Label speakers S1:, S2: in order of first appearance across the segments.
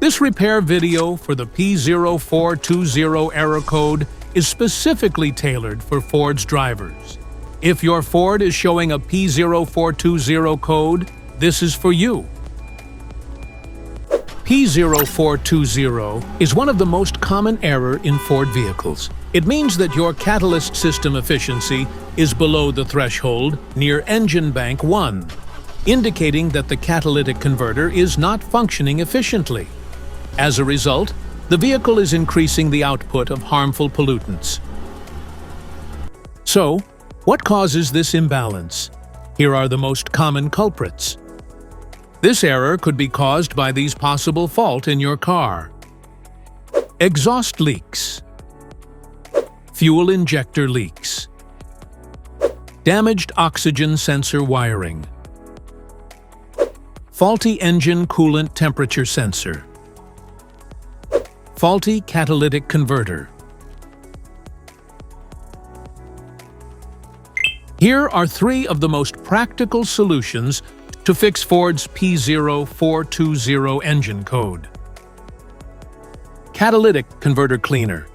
S1: This repair video for the P0420 error code is specifically tailored for Ford's drivers. If your Ford is showing a P0420 code, this is for you. P0420 is one of the most common errors in Ford vehicles. It means that your catalyst system efficiency is below the threshold near engine bank 1, indicating that the catalytic converter is not functioning efficiently. As a result, the vehicle is increasing the output of harmful pollutants. So, what causes this imbalance? Here are the most common culprits. This error could be caused by these possible faults in your car: exhaust leaks, fuel injector leaks, damaged oxygen sensor wiring, faulty engine coolant temperature sensor, faulty catalytic converter. Here are 3 of the most practical solutions to fix Ford's P0420 engine code. Catalytic converter cleaner.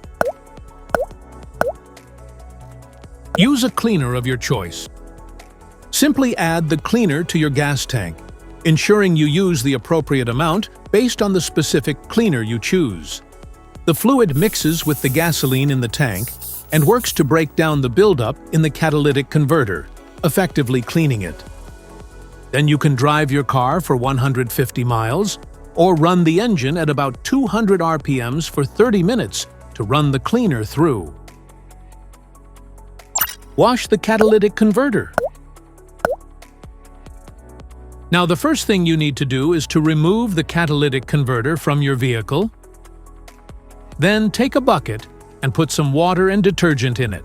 S1: Use a cleaner of your choice. Simply add the cleaner to your gas tank, ensuring you use the appropriate amount based on the specific cleaner you choose. The fluid mixes with the gasoline in the tank and works to break down the buildup in the catalytic converter, effectively cleaning it. Then you can drive your car for 150 miles or run the engine at about 200 RPMs for 30 minutes to run the cleaner through. Wash the catalytic converter. Now, the first thing you need to do is to remove the catalytic converter from your vehicle. Then take a bucket and put some water and detergent in it.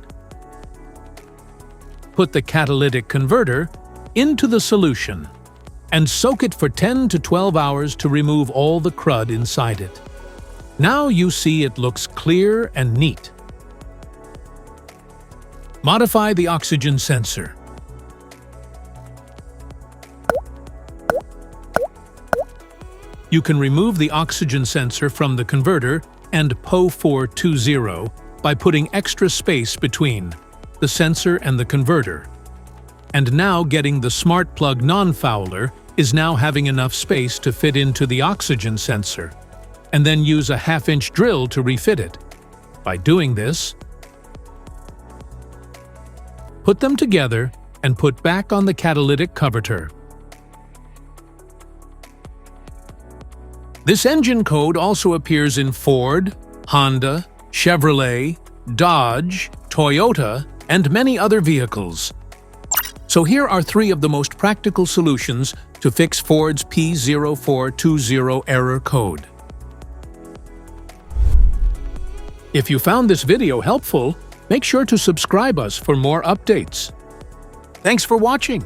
S1: Put the catalytic converter into the solution and soak it for 10 to 12 hours to remove all the crud inside it. Now you see it looks clear and neat. Modify the oxygen sensor. You can remove the oxygen sensor from the converter and P0420 by putting extra space between the sensor and the converter. And now getting the smart plug non-fouler is now having enough space to fit into the oxygen sensor, and then use a 1/2-inch drill to refit it. By doing this, put them together and put back on the catalytic converter. This engine code also appears in Ford, Honda, Chevrolet, Dodge, Toyota, and many other vehicles. So here are 3 of the most practical solutions to fix Ford's P0420 error code. If you found this video helpful, make sure to subscribe us for more updates. Thanks for watching.